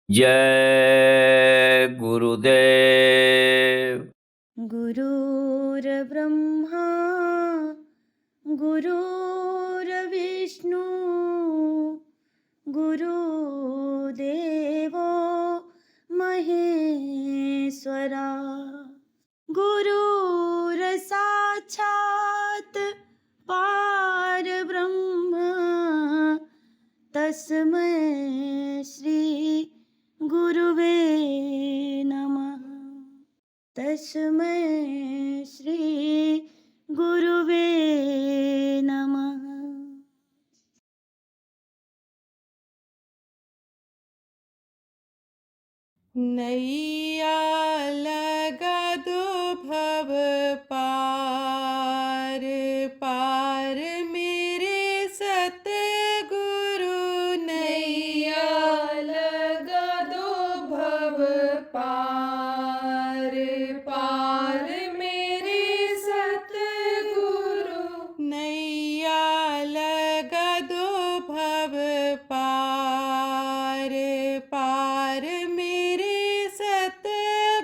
जय गुरुदेव। गुरुर्ब्रह्मा गुरुर्विष्णु गुरुदेवो महेश्वरा गुरुर्साक्षात् परब्रह्म तस्मै श्री गुरुवे नमः। तस्मै श्री गुरुवे नमः। नैया लगा दो भव पार पार मेरे सतगुरु। नैया लगा दो भव पार पार मेरे सतगुरु। नैया लगा दो भव पार पार मेरे सतगुरु।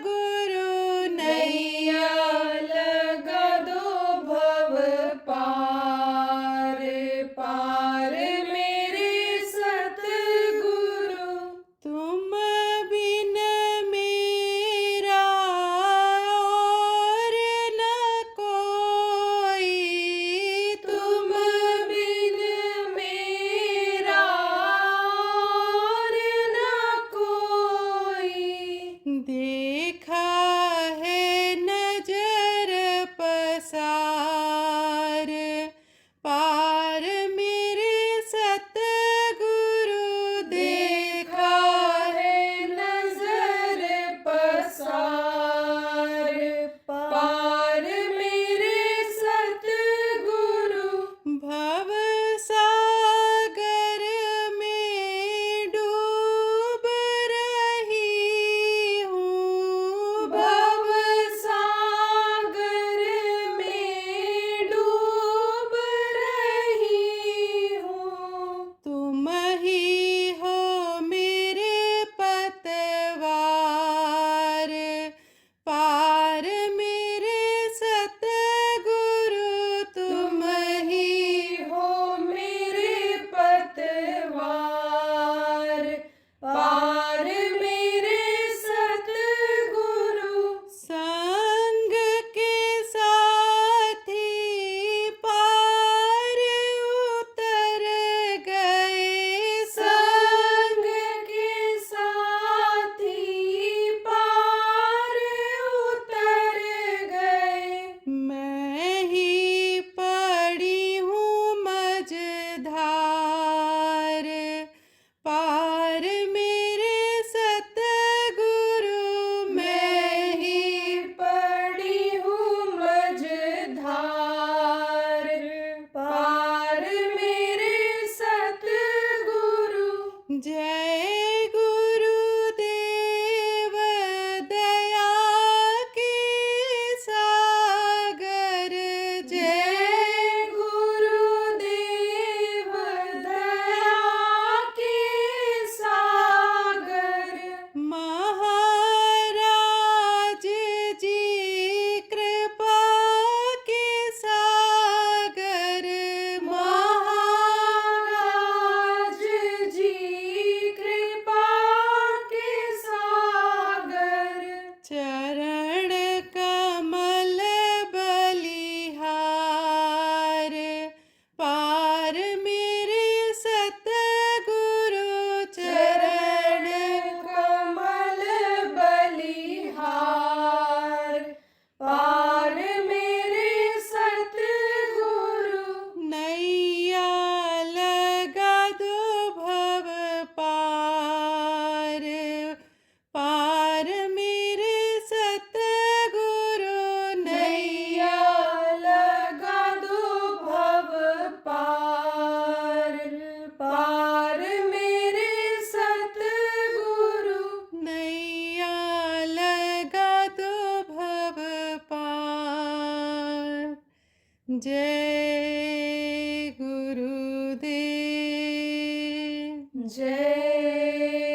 जय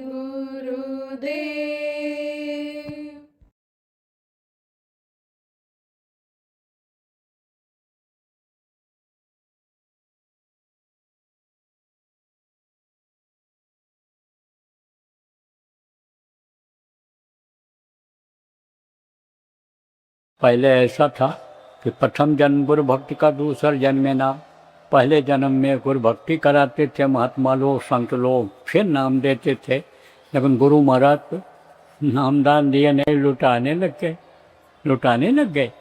गुरुदेव। पहले ऐसा था कि प्रथम जन्म गुरु भक्ति का, दूसरा जन्म में नाम। पहले जन्म में गुरु भक्ति कराते थे महात्मा लोग, संत लोग, फिर नाम देते थे। लेकिन गुरु महाराज तो नामदान दिए नहीं, लुटाने लग गए।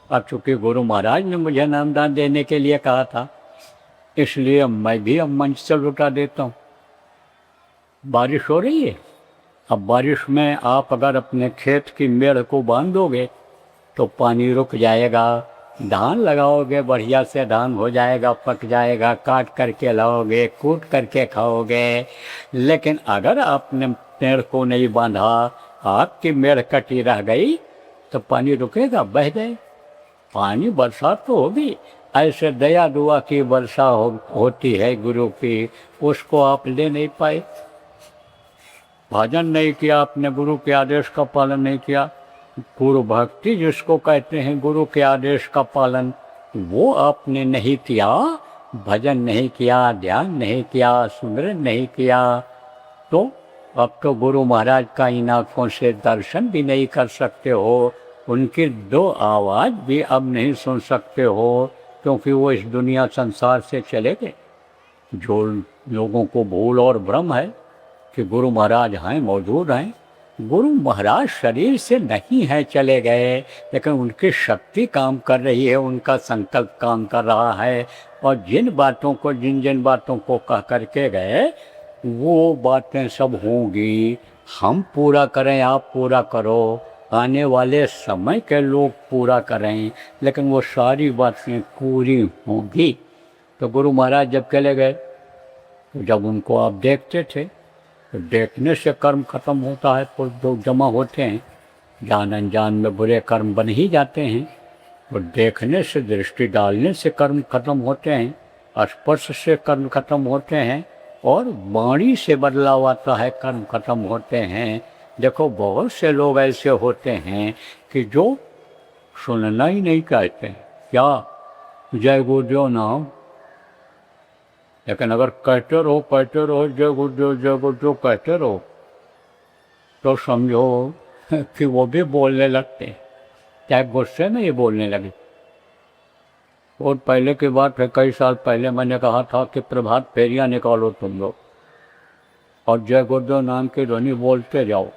अब चूँकि गुरु महाराज ने मुझे नामदान देने के लिए कहा था, इसलिए मैं भी अब मंच से लुटा देता हूँ। बारिश हो रही है। अब बारिश में आप अगर अपने खेत की मेड़ को बांधोगे तो पानी रुक जाएगा। धान लगाओगे, बढ़िया से धान हो जाएगा, पक जाएगा, काट करके लाओगे, कूट करके खाओगे। लेकिन अगर आपने पेड़ को नहीं बांधा, आपकी मेड़ कटी रह गई, तो पानी रुकेगा, बह जाए। पानी बरसात तो होगी, ऐसे दया दुआ की वर्षा होती है गुरु की, उसको आप ले नहीं पाए। भजन नहीं किया आपने, गुरु के आदेश का पालन नहीं किया। गुरु भक्ति जिसको कहते हैं, गुरु के आदेश का पालन, वो आपने नहीं किया। भजन नहीं किया, ध्यान नहीं किया, सुमिरन नहीं किया, तो अब तो गुरु महाराज का इन आँखों से दर्शन भी नहीं कर सकते हो, उनकी दो आवाज़ भी अब नहीं सुन सकते हो, क्योंकि वो इस दुनिया संसार से चले गए। जो लोगों को भूल और भ्रम है कि गुरु महाराज हैं, मौजूद हैं, गुरु महाराज शरीर से नहीं है, चले गए, लेकिन उनकी शक्ति काम कर रही है, उनका संकल्प काम कर रहा है। और जिन बातों को कह करके गए, वो बातें सब होंगी। हम पूरा करें, आप पूरा करो, आने वाले समय के लोग पूरा करें, लेकिन वो सारी बातें पूरी होंगी। तो गुरु महाराज जब चले गए, तो जब उनको आप देखते थे, तो देखने से कर्म खत्म होता है। तो जो जमा होते हैं, जान अनजान में बुरे कर्म बन ही जाते हैं। तो देखने से, दृष्टि डालने से कर्म खत्म होते हैं, स्पर्श से कर्म खत्म होते हैं, और वाणी से बदलाव आता है, कर्म खत्म होते हैं। देखो, बहुत से लोग ऐसे होते हैं कि जो सुनना ही नहीं चाहते। क्या जय गुरुदेव नाम, लेकिन अगर कहते रहो जय गुरुदेव कहते रहो, तो समझो कि वो भी बोलने लगते हैं, चाहे गुस्से में ही बोलने लगे। और पहले की बात है, कई साल पहले मैंने कहा था कि प्रभात फेरियाँ निकालो तुम लोग, और जय गुरुदेव नाम की ध्वनि बोलते जाओ,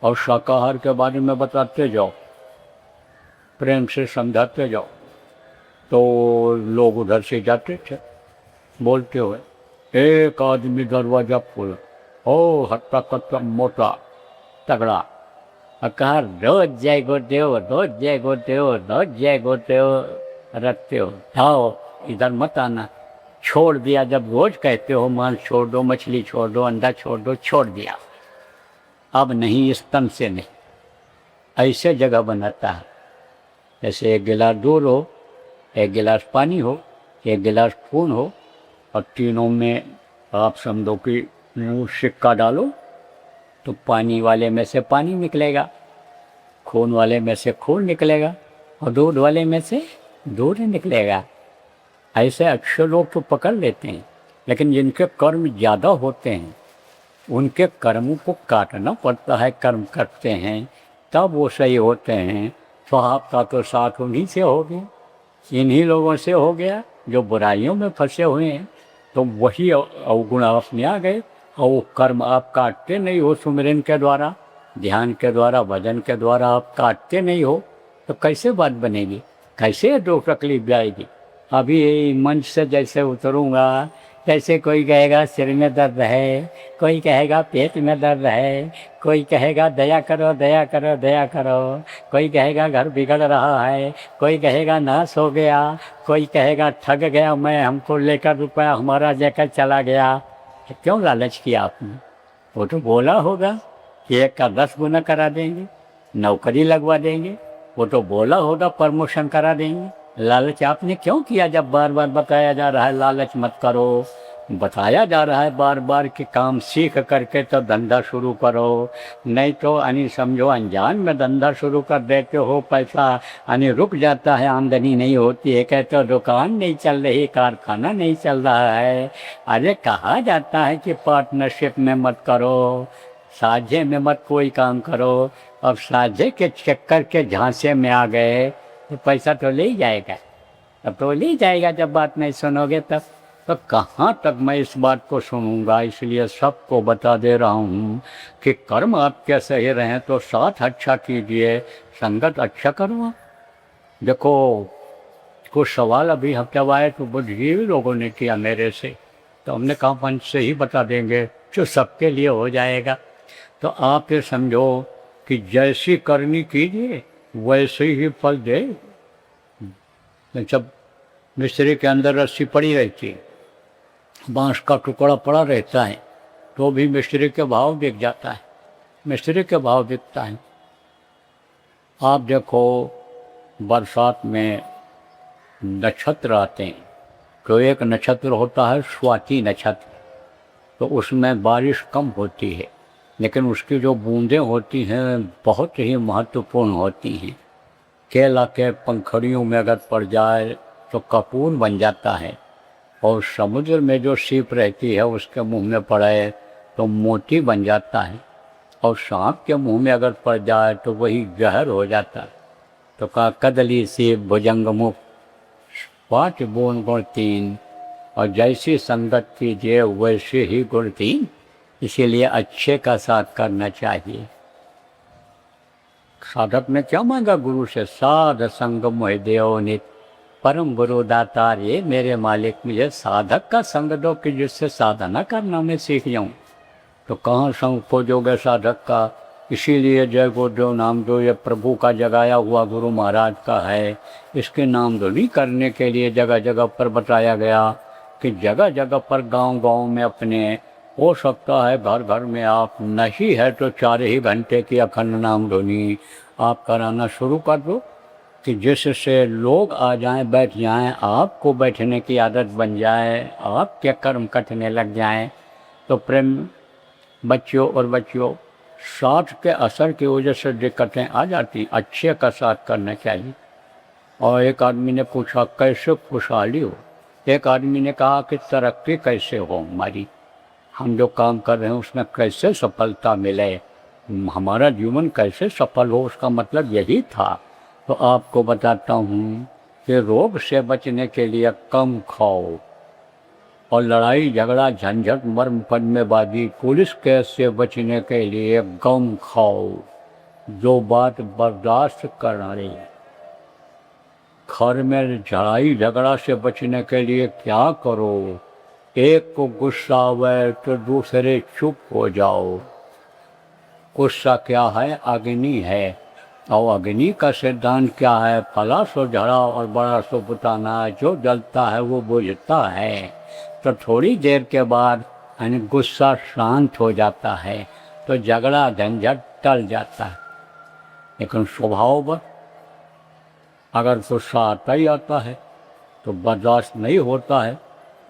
और शाकाहार के बारे में बताते जाओ, प्रेम से समझाते जाओ। तो लोग उधर से जाते थे बोलते हुए। एक आदमी दरवाजा खोला, ओ हट्टा कट्टा मोटा तगड़ा, कहा रोज जय गुरुदेव, रोज जय गुरुदेव, रोज जय गुरुदेव रखते हो, आओ इधर मत आना। छोड़ दिया, जब रोज कहते हो मांस छोड़ दो, मछली छोड़ दो, अंडा छोड़ दो, छोड़ दिया। अब नहीं, इस तन से नहीं। ऐसे जगह बनाता है, जैसे एक गिलास दूध हो, एक गिलास पानी हो, एक गिलास खून हो, और तीनों में आप समझो कि सिक्का डालो, तो पानी वाले में से पानी निकलेगा, खून वाले में से खून निकलेगा, और दूध वाले में से दूध निकलेगा। ऐसे अच्छे लोग तो पकड़ लेते हैं, लेकिन जिनके कर्म ज़्यादा होते हैं, उनके कर्मों को काटना पड़ता है, कर्म करते हैं तब वो सही होते हैं। स्वभाव का तो साथ उन्हीं से हो गया, इन्हीं लोगों से हो गया जो बुराइयों में फंसे हुए हैं। तो वही अवगुण अपने आ गए, और वो कर्म आप काटते नहीं हो, सुमिरन के द्वारा, ध्यान के द्वारा, भजन के द्वारा आप काटते नहीं हो, तो कैसे बात बनेगी, कैसे दुख तकलीफ जाएगी। अभी मंच से जैसे उतरूँगा, जैसे कोई कहेगा सिर में दर्द है, कोई कहेगा पेट में दर्द है, कोई कहेगा दया करो दया करो दया करो, कोई कहेगा घर बिगड़ रहा है, कोई कहेगा नाश हो गया, कोई कहेगा ठग गया मैं, हमको लेकर रुपया हमारा लेकर चला गया। क्यों लालच किया आपने? वो तो बोला होगा कि 1 का 10 गुना करा देंगे, नौकरी लगवा देंगे, वो तो बोला होगा प्रमोशन करा देंगे। लालच आपने क्यों किया? जब बार बार बताया जा रहा है लालच मत करो, बताया जा रहा है बार बार कि काम सीख करके तो धंधा शुरू करो, नहीं तो यानी समझो अनजान में धंधा शुरू कर देते हो, पैसा यानी रुक जाता है, आमदनी नहीं होती है, कहते हो दुकान नहीं चल रही, कारखाना नहीं चल रहा है। अरे कहा जाता है कि पार्टनरशिप में मत करो, साझे में मत कोई काम करो। अब साझे के चक्कर के झांसे में आ गए तो पैसा तो ले ही जाएगा, अब तो ले जाएगा जब बात नहीं सुनोगे तब। तो कहाँ तक मैं इस बात को सुनूंगा, इसलिए सबको बता दे रहा हूँ कि कर्म आपके सही रहें तो साथ अच्छा कीजिए, संगत अच्छा करो। देखो कुछ सवाल अभी हम जब आए तो बुद्धिजीवी लोगों ने किया मेरे से, तो हमने कहा मंच से ही बता देंगे जो सबके लिए हो जाएगा। तो आप ये समझो कि जैसी करनी कीजिए वैसे ही फल दे। जब मिस्त्री के अंदर रस्सी पड़ी रहती है, बांस का टुकड़ा पड़ा रहता है, तो भी मिस्त्री के भाव बिक जाता है, मिस्त्री के भाव बिकता है। आप देखो बरसात में नक्षत्र आते हैं, तो एक नक्षत्र होता है स्वाति नक्षत्र, तो उसमें बारिश कम होती है, लेकिन उसकी जो बूंदें होती हैं बहुत ही महत्वपूर्ण होती हैं। केला के पंखड़ियों में अगर पड़ जाए तो कपूर बन जाता है, और समुद्र में जो सीप रहती है उसके मुंह में पड़े तो मोती बन जाता है, और सांप के मुंह में अगर पड़ जाए तो वही जहर हो जाता है। तो कहा कदली सीप भुजंग मुख 5 बूंद गुण 3, और जैसी संगत कीजिए वैसे ही गुण 3। इसीलिए अच्छे का साथ करना चाहिए। साधक ने क्या मांगा गुरु से, साध संग मोहि देओ नित, परम गुरु दाता रे मेरे मालिक मुझे साधक का संग दो कि जिससे साधना करना मैं सीख जाऊं। तो कहाँ संग खोजोगे साधक का, इसीलिए जय गुरुदेव नाम जो ये प्रभु का जगाया हुआ गुरु महाराज का है, इसके नाम धुनी करने के लिए जगह जगह पर बताया गया कि जगह जगह पर गांव गांव में अपने हो सकता है घर घर में आप नहीं है तो 4 ही घंटे की अखंड नाम धुनी आप कराना शुरू कर दो, कि जिससे लोग आ जाएं, बैठ जाएं, आपको बैठने की आदत बन जाए, आपके कर्म कटने लग जाएं। तो प्रेम बच्चों और बच्चियों, साथ के असर की वजह से दिक्कतें आ जाती, अच्छे का साथ करना चाहिए। और एक आदमी ने पूछा कैसे खुशहाली हो, एक आदमी ने कहा कि तरक्की कैसे हो, हमारी हम जो काम कर रहे हैं उसमें कैसे सफलता मिले, हमारा जीवन कैसे सफल हो, उसका मतलब यही था। तो आपको बताता हूँ कि रोग से बचने के लिए कम खाओ, और लड़ाई झगड़ा झंझट मर्म पन्नेबाजी पुलिस केस से बचने के लिए कम खाओ। जो बात बर्दाश्त करना रही, घर में लड़ाई झगड़ा से बचने के लिए क्या करो, एक को गुस्सा आवे तो दूसरे चुप हो जाओ। गुस्सा क्या है, अग्नि है, और अग्नि का सिद्धांत क्या है, फला सो झड़ा और बड़ा सो बुताना, जो जलता है वो बुझता है। तो थोड़ी देर के बाद यानी गुस्सा शांत हो जाता है, तो झगड़ा झंझट टल जाता है। लेकिन स्वभाव पर अगर गुस्सा आता ही आता है तो बर्दाश्त नहीं होता है।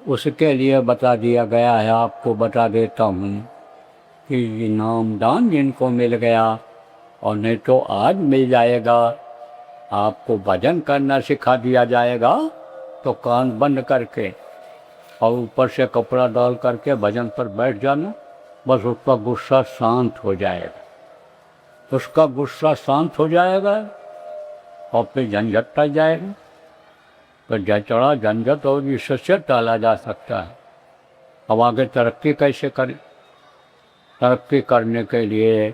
उसके लिए बता दिया गया है, आपको बता देता हूँ कि नामदान जिनको मिल गया, और नहीं तो आज मिल जाएगा, आपको भजन करना सिखा दिया जाएगा, तो कान बंद करके और ऊपर से कपड़ा डाल करके भजन पर बैठ जाना, बस उसका गुस्सा शांत हो जाएगा, उसका गुस्सा शांत हो जाएगा और फिर झंझट टल जाएगा। तो जचड़ा झंझट और इससे टाला जा सकता है। अब आगे तरक्की कैसे करें, तरक्की करने के लिए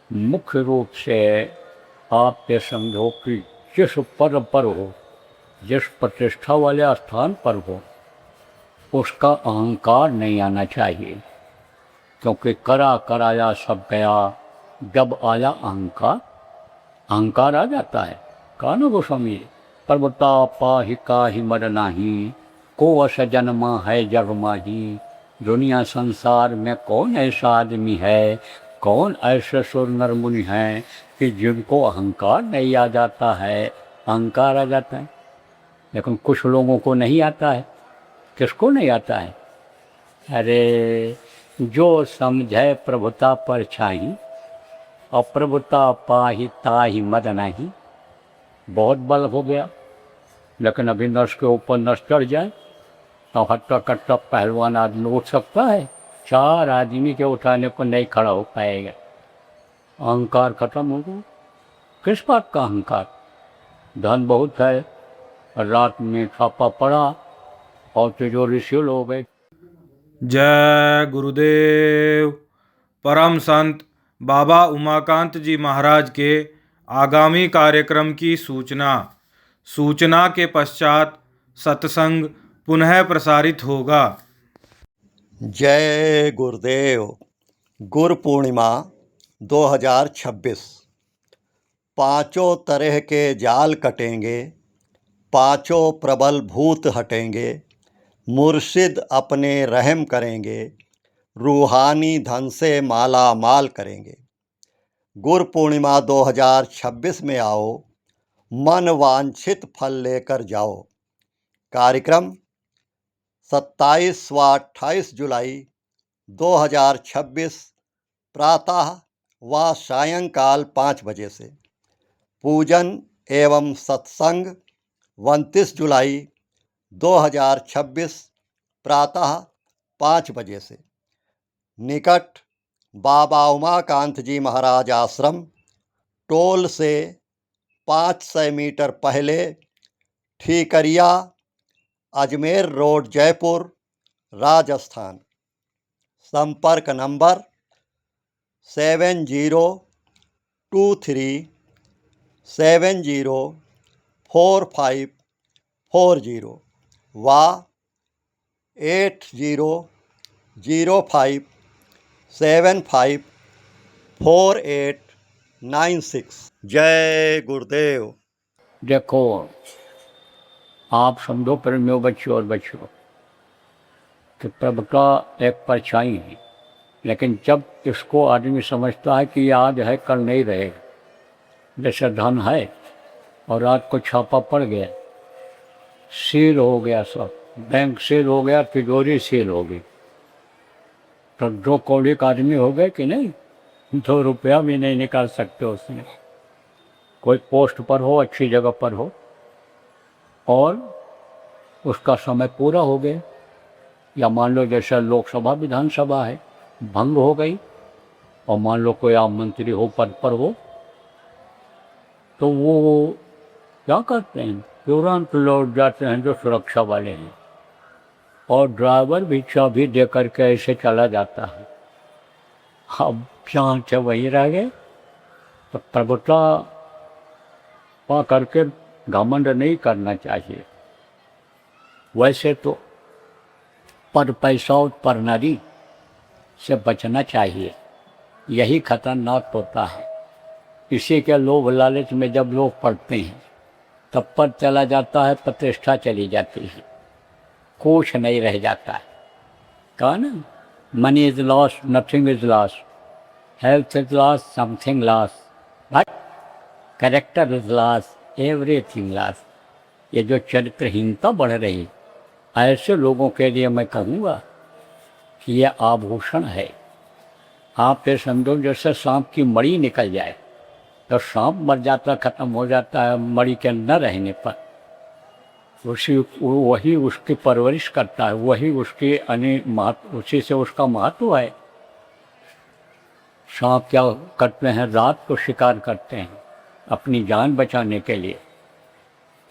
मुख्य रूप से आप ये समझो कि जिस पद पर हो, जिस प्रतिष्ठा वाले स्थान पर हो, उसका अहंकार नहीं आना चाहिए, क्योंकि करा कराया सब गया, जब आया अहंकार, अहंकार आ जाता है। कानो गोस्वामी, पर्वता पाहि काहि मर नाही, को अस जन्मा है जग माही, दुनिया संसार में कौन ऐसा आदमी है, कौन ऐसे सुर नर मुनि हैं कि जिनको अहंकार नहीं आ जाता है। अहंकार आ जाता है, लेकिन कुछ लोगों को नहीं आता है। किसको नहीं आता है? अरे जो समझे प्रभुता पर छाही और प्रभुता पाही ताही मद नहीं। बहुत बल हो गया, लेकिन अभी नस के ऊपर नस चढ़ जाए तो हट्टा कट्टा पहलवान आदमी उठ सकता है, 4 आदमी के उठाने पर नहीं खड़ा हो पाएगा। अहंकार खत्म हो गया। किस बात का अहंकार? धन बहुत है, रात में छापा पड़ा और तिजोरी सील हो गई। जय गुरुदेव। परम संत बाबा उमाकांत जी महाराज के आगामी कार्यक्रम की सूचना के पश्चात सत्संग पुनः प्रसारित होगा। जय गुरुदेव। गुरु पूर्णिमा 2026। पांचों तरह के जाल कटेंगे, पांचों प्रबल भूत हटेंगे, मुर्शिद अपने रहम करेंगे, रूहानी धन से माला माल करेंगे। गुरु पूर्णिमा 2026 में आओ, मन वांछित फल लेकर जाओ। कार्यक्रम 27 व 28 जुलाई 2026 प्रातः व सायंकाल 5 बजे से। पूजन एवं सत्संग 29 जुलाई 2026 प्रातः 5 बजे से। निकट बाबा उमाकांत जी महाराज आश्रम, टोल से 500 मीटर पहले, ठीकरिया, अजमेर रोड, जयपुर, राजस्थान। संपर्क नंबर 7023704540 व 8005754896। जय गुरुदेव। देखो, आप समझो प्रेमियों, बच्चों और बच्चों, कि प्रभुता एक परछाई है, लेकिन जब इसको आदमी समझता है कि ये आज है कल नहीं रहेगा, जैसे धन है और रात को छापा पड़ गया, सील हो गया, सब बैंक सील हो गया, तिजोरी सील हो गई, तो 2 कौड़ी का आदमी हो गए कि नहीं? 2 रुपया भी नहीं निकाल सकते उसमें। कोई पोस्ट पर हो, अच्छी जगह पर हो, और उसका समय पूरा हो गया, या मान लो जैसे लोकसभा विधानसभा है, भंग हो गई, और मान लो कोई आम मंत्री हो, पद पर हो, तो वो क्या करते हैं? तुरंत लौट जाते हैं जो सुरक्षा वाले हैं, और ड्राइवर भी चाबी दे करके ऐसे चला जाता है। अब जहाँ से वहीं रह गए। तो प्रभुता पा करके घमंड नहीं करना चाहिए। वैसे तो पर पैसा और पर नारी से बचना चाहिए, यही खतरनाक होता है। इसी के लोभ लालच में जब लोग पड़ते हैं, तब पर चला जाता है, प्रतिष्ठा चली जाती है, कुछ नहीं रह जाता है। कहा ना, money is loss, nothing is loss, health is loss, something loss, but character is loss, everything loss. ये जो चरित्रहीनता बढ़ रही, ऐसे लोगों के लिए मैं कहूँगा कि ये आभूषण है। आप ये समझो जैसे सांप की मड़ी निकल जाए तो सांप मर जाता, खत्म हो जाता है मड़ी के न रहने पर। वही उसकी परवरिश करता है, वही उसकी महत्व, उसी से उसका महत्व है। सांप क्या करते हैं? रात को शिकार करते हैं अपनी जान बचाने के लिए।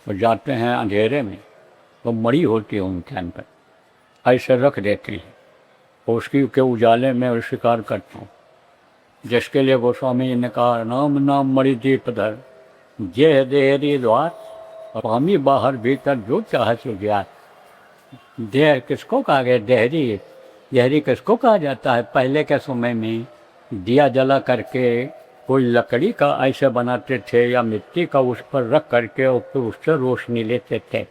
वो जाते हैं अंधेरे में, वो मड़ी होती है उनके अंदर, ऐसे रख देती है, उसकी के उजाले में शिकार करता हूँ। जिसके लिए गोस्वामी जी ने कहा, नाम नाम मणि दीप धर, जे देहरी द्वार, स्वामी बाहर भीतर जो चाहे सो ज्ञात। देह किसको कहा गया? देहरी। देहरी किसको कहा जाता है? पहले के समय में दिया जला करके कोई लकड़ी का ऐसे बनाते थे या मिट्टी का, उस पर रख करके और फिर उससे रोशनी लेते थे,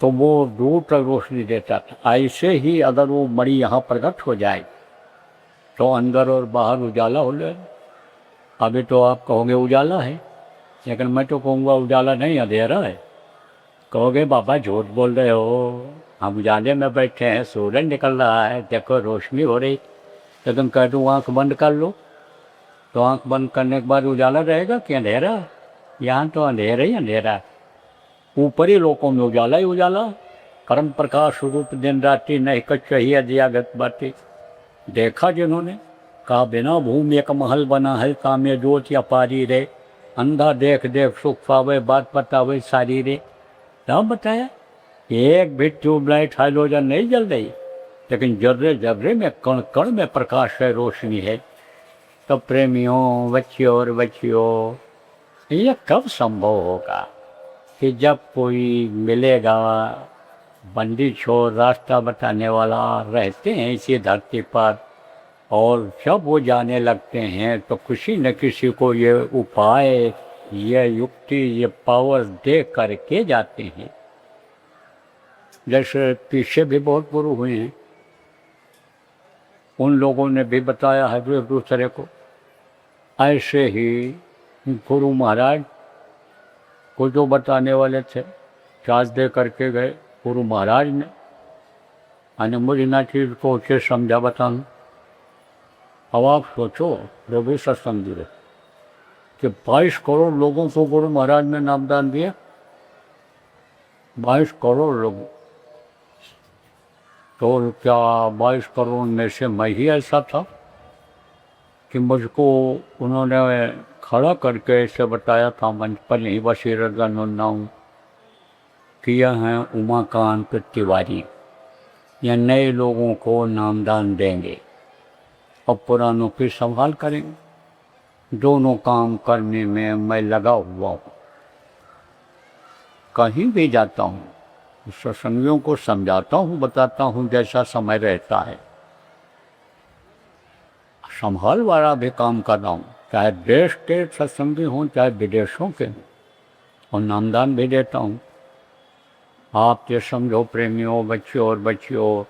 तो वो दूर तक रोशनी देता था। ऐसे ही अगर वो मणि यहाँ प्रकट हो जाए तो अंदर और बाहर उजाला हो जाए। अभी तो आप कहोगे उजाला है, लेकिन मैं तो कहूँगा उजाला नहीं, अंधेरा है। कहोगे बाबा झूठ बोल रहे हो, हम उजाले में बैठे हैं, सूरज निकल रहा है, देखो रोशनी हो रही, तो तुम कह दो आँख बंद कर लो, तो आँख बंद करने के बाद उजाला रहेगा कि अंधेरा? यहाँ तो अंधेरा ही अंधेरा है। ऊपरी लोकों में उजाला ही उजाला, कर्म प्रकाश रूप दिन रात्रि नहीं कछ चाहिए दियागत बाती। देखा जिन्होंने, कहा बिना भूमि एक महल बना है, काम्य ज्योति अपारी रे, अंधा देख देख सुख पावे, बात बतावे सारी रे। क्या बताया? एक भी ट्यूबलाइट हाइड्रोजन नहीं जल रही, लेकिन जर्रे जर्रे में कण कण में प्रकाश है, रोशनी है। तो प्रेमियों, बच्चियों और बच्चियों, ये कब संभव होगा कि जब कोई मिलेगा बंदी छोड़ रास्ता बताने वाला, रहते हैं इसी धरती पर, और जब वो जाने लगते हैं तो किसी न किसी को ये उपाय, ये युक्ति, ये पावर दे करके जाते हैं। जैसे पीछे भी बहुत गुरु हुए हैं, उन लोगों ने भी बताया है एक दूसरे को। ऐसे ही गुरु महाराज को जो बताने वाले थे, चार्ज दे करके गए गुरु महाराज ने, यानी मुझे ना चीज़ को उसे समझा बताऊँ। अब आप सोचो, जो भी सत्संग दिए कि 22 करोड़ लोगों को गुरु महाराज ने नामदान दिया। 22 करोड़ लोग, तो क्या 22 करोड़ में से मैं ही ऐसा था कि मुझको उन्होंने खड़ा करके ऐसे बताया था मंच पर, यहीं बशीरत नाम कि यह हैं उमाकांत तिवारी, या नए लोगों को नामदान देंगे और पुरानों की संभाल करेंगे। दोनों काम करने में मैं लगा हुआ हूँ। कहीं भी जाता हूँ, सत्संगियों को समझाता हूँ, बताता हूँ जैसा समय रहता है। संभाल वाला भी काम कर रहा हूँ, चाहे देश के सत्संगी हों चाहे विदेशों के, और नामदान भी देता हूँ। आप ये समझो प्रेमियों, बच्चियों और बच्चियों,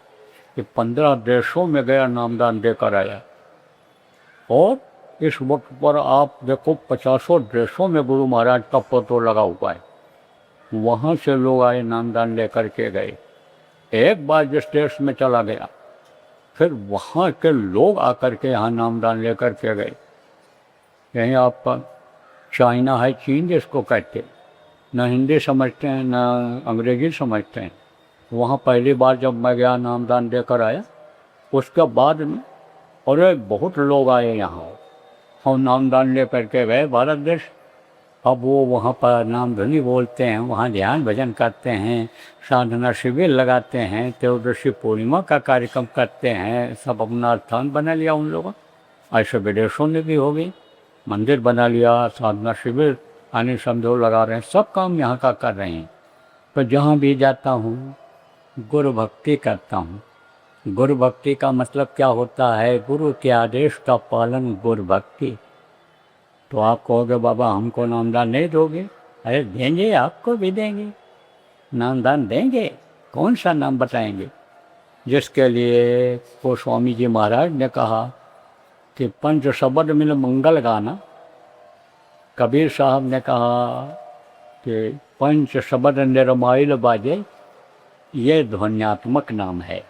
कि 15 देशों में गया नामदान देकर आया, और इस वक्त पर आप देखो 50 देशों में गुरु महाराज का फोटो लगा हुआ है। वहाँ से लोग आए नामदान लेकर के गए। एक बार जिस देश में चला गया, फिर वहाँ के लोग आकर के यहाँ नामदान लेकर के गए। यहीं आपका चाइना है, चीन जिसको कहते हैं, न हिंदी समझते हैं न अंग्रेजी समझते हैं। वहाँ पहली बार जब मैं गया नामदान देकर आया, उसके बाद में अरे बहुत लोग आए यहाँ, हम नामदान ले करके गए भारत देश। अब वो वहाँ पर नाम ध्वनि बोलते हैं, वहाँ ध्यान भजन करते हैं, साधना शिविर लगाते हैं, त्रयोदशी पूर्णिमा का कार्यक्रम करते हैं। सब अपना स्थान बना लिया उन लोगों। ऐसे विदेशों में भी हो गई, मंदिर बना लिया, साधना शिविर आने समझो लगा रहे हैं, सब काम यहाँ का कर रहे हैं। तो जहाँ भी जाता हूँ गुरु भक्ति करता हूँ। गुरु भक्ति का मतलब क्या होता है? गुरु के आदेश का पालन, गुरु भक्ति। तो आप कहोगे बाबा हमको नामदान नहीं दोगे? अरे देंगे, आपको भी देंगे, नामदान देंगे। कौन सा नाम बताएंगे? जिसके लिए वो स्वामी जी महाराज ने कहा कि पंच शब्द मिल मंगल गाना। कबीर साहब ने कहा कि पंच शब्द निर्माइल बाजे, ये ध्वन्यात्मक नाम है,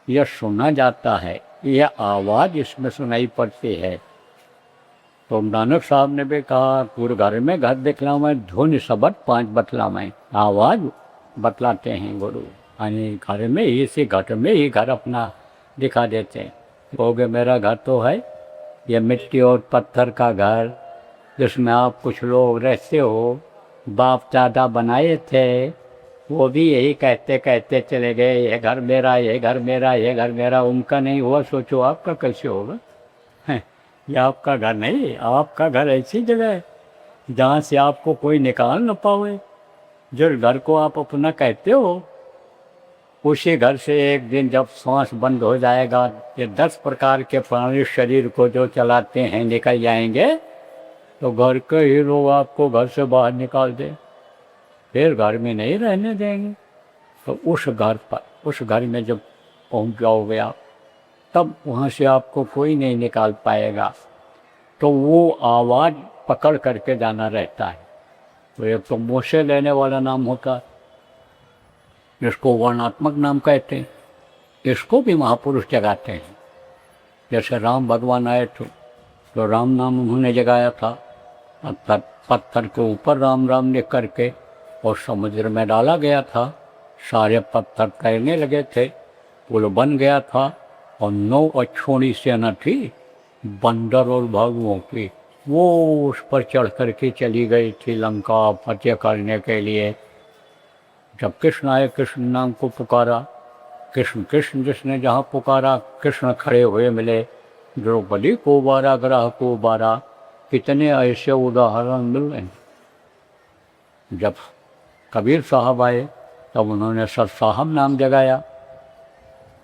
यह सुना जाता है, यह आवाज़ इसमें सुनाई पड़ती है। तो नानक साहब ने भी कहा पूरे घर में घर दिखलावे, धुन शब्द 5 बतलावे, आवाज़ बतलाते हैं गुरु, यानी घर में ही, इसी घर में ही घर अपना दिखा देते हैं। कहोगे मेरा घर तो है ये मिट्टी और पत्थर का घर, जिसमें आप कुछ लोग रहते हो, बाप दादा बनाए थे, वो भी यही कहते कहते चले गए, ये घर मेरा, ये घर मेरा, ये घर मेरा। उनका नहीं हुआ, सोचो आपका कैसे होगा? ये आपका घर नहीं, आपका घर ऐसी जगह है जहाँ से आपको कोई निकाल न पावे। जिस घर को आप अपना कहते हो, उसी घर से एक दिन जब सांस बंद हो जाएगा, ये 10 प्रकार के प्राणी शरीर को जो चलाते हैं निकल जाएंगे, तो घर के ही लोग आपको घर से बाहर निकाल दें, फिर घर में नहीं रहने देंगे। तो उस घर पर, उस घर में जब पहुंच जाओगे आप, तब वहाँ से आपको कोई नहीं निकाल पाएगा। तो वो आवाज़ पकड़ करके जाना रहता है। तो एक तो मुँह से लेने वाला नाम होता है, इसको वर्णात्मक नाम कहते हैं। इसको भी महापुरुष जगाते हैं। जैसे राम भगवान आए तो राम नाम उन्होंने जगाया था। पत्थर के ऊपर राम राम लिख करके और समुद्र में डाला गया था। सारे पत्थर तैरने लगे थे, पुल बन गया था और 9 अक्षौणी सेना थी बंदर और भालुओं की, वो उस पर चढ़ करके चली गई थी लंका फतेह करने के लिए। जब कृष्ण आए, कृष्ण नाम को पुकारा, कृष्ण कृष्ण जिसने जहाँ पुकारा कृष्ण खड़े हुए मिले। द्रौपदी को बारा, ग्रह को बारा, कितने ऐसे उदाहरण मिल रहे हैं। जब कबीर साहब आए तब उन्होंने सर साहब नाम जगाया।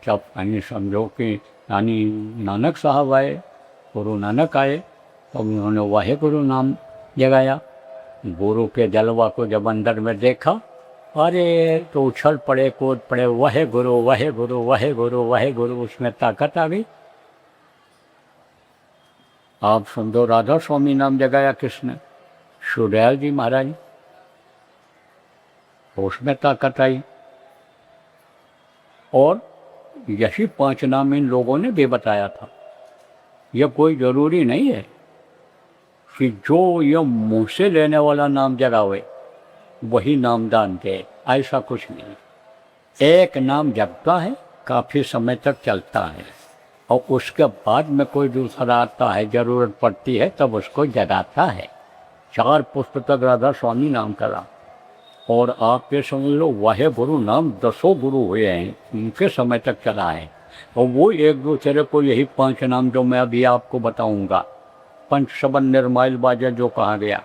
जब यानी समझो कि यानी नानक साहब आए, गुरु नानक आए, तब उन्होंने वाहे गुरु नाम जगाया। गुरु के जलवा को जब अंदर में देखा, अरे तो उछल पड़े, कूद पड़े, वाहे गुरु वाहे गुरु वाहे गुरु वाहे गुरु, उसमें ताकत आ गई। आप सुंदर राधा स्वामी नाम जगाया किसने? शुदयाल जी महाराज, उसमें ताकत आई। और यही 5 नाम इन लोगों ने भी बताया था। यह कोई जरूरी नहीं है कि जो यह मुँह से लेने वाला नाम जगावे वही नामदान दे, ऐसा कुछ नहीं। एक नाम जगता है, काफ़ी समय तक चलता है, और उसके बाद में कोई दूसरा आता है, ज़रूरत पड़ती है तब उसको जगाता है। 4 पुष्प तक राधा स्वामी नाम करा। और आप ये समझ लो वाहे गुरु नाम 10 गुरु हुए हैं, उनके समय तक चला है। और वो एक दूसरे को यही 5 नाम जो मैं अभी आपको बताऊंगा, पंच शबन निर्माइल बाजा जो कहा गया,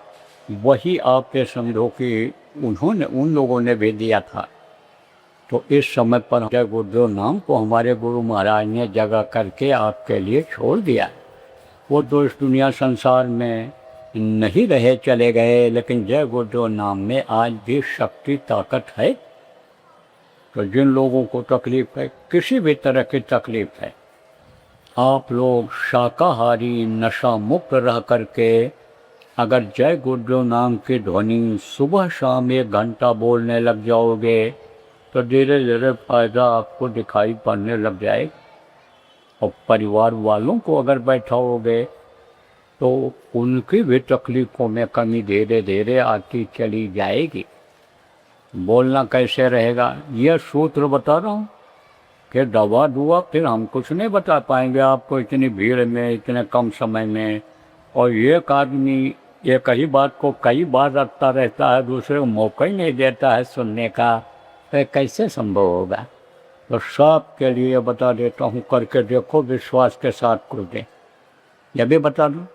वही आप ये समझो कि उन्होंने उन लोगों ने भी दिया था। तो इस समय पर जय गुरुदेव नाम को हमारे गुरु महाराज ने जगह करके आपके लिए छोड़ दिया। वो तो इस दुनिया संसार में नहीं रहे, चले गए, लेकिन जय गुरुदेव नाम में आज भी शक्ति ताकत है। तो जिन लोगों को तकलीफ है, किसी भी तरह की तकलीफ है, आप लोग शाकाहारी नशा मुक्त रह करके अगर जय गुरुदेव नाम की ध्वनि सुबह शाम 1 घंटा बोलने लग जाओगे तो धीरे धीरे फायदा आपको दिखाई पड़ने लग जाएगा। और परिवार वालों को अगर बैठाओगे तो उनकी भी तकलीफ़ों में कमी धीरे धीरे आती चली जाएगी। बोलना कैसे रहेगा, यह सूत्र बता रहा हूँ कि दवा दुआ फिर हम कुछ नहीं बता पाएंगे आपको इतनी भीड़ में, इतने कम समय में। और एक आदमी एक ही बात को कई बार रटता रहता है, दूसरे को मौका ही नहीं देता है सुनने का, तो कैसे संभव होगा। तो सबके लिए बता देता हूँ, करके देखो, विश्वास के साथ कर दें। यह भी बता दूँ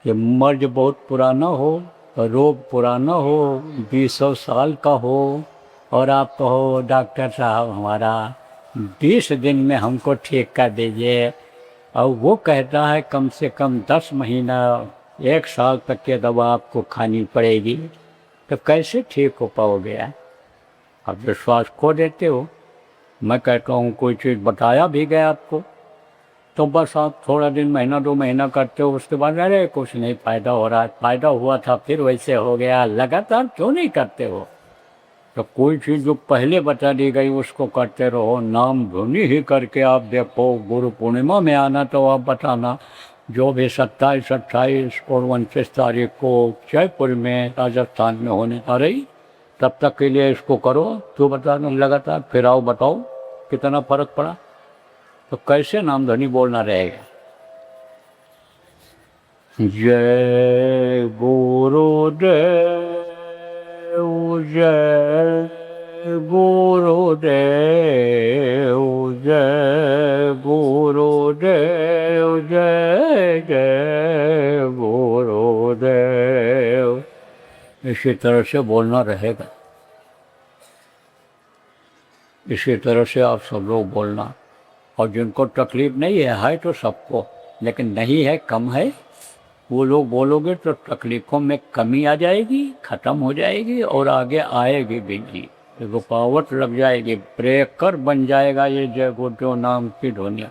कि मर्ज बहुत पुराना हो, रोग पुराना हो, 20 साल का हो, और आप कहो डॉक्टर साहब हमारा 20 दिन में हमको ठीक कर दीजिए, और वो कहता है कम से कम 10 महीना 1 साल तक की दवा आपको खानी पड़ेगी, तो कैसे ठीक हो पाओगे? आप विश्वास खो देते हो। मैं कहता हूँ कोई चीज़ बताया भी गया आपको तो बस आप थोड़ा दिन, महीना 2 महीना करते हो, उसके बाद अरे कुछ नहीं फ़ायदा हो रहा है, फ़ायदा हुआ था फिर वैसे हो गया, लगातार क्यों नहीं करते हो? तो कोई चीज़ जो पहले बता दी गई उसको करते रहो। नाम धुनी ही करके आप देखो। गुरु पूर्णिमा में आना तो आप बताना, जो भी 27, 28 और 29 तारीख को जयपुर में राजस्थान में होने आ रही, तब तक के लिए इसको करो। तो बता दो लगातार, फिर आओ बताओ कितना फ़र्क पड़ा। तो कैसे नाम ध्वनि बोलना रहेगा? जय गुरुदेव, जय गुरुदेव, जय गुरुदेव, जय जय गुरुदेव। इसी तरह से बोलना रहेगा। इसी तरह से आप सब लोग बोलना। और जिनको तकलीफ नहीं है तो सबको, लेकिन नहीं है, कम है, वो लोग बोलोगे तो तकलीफ़ों में कमी आ जाएगी, ख़त्म हो जाएगी और आगे आएगी भी नहीं। रुकावट लग जाएगी, ब्रेकर बन जाएगा ये जय गुरुदेव नाम की ध्वनि।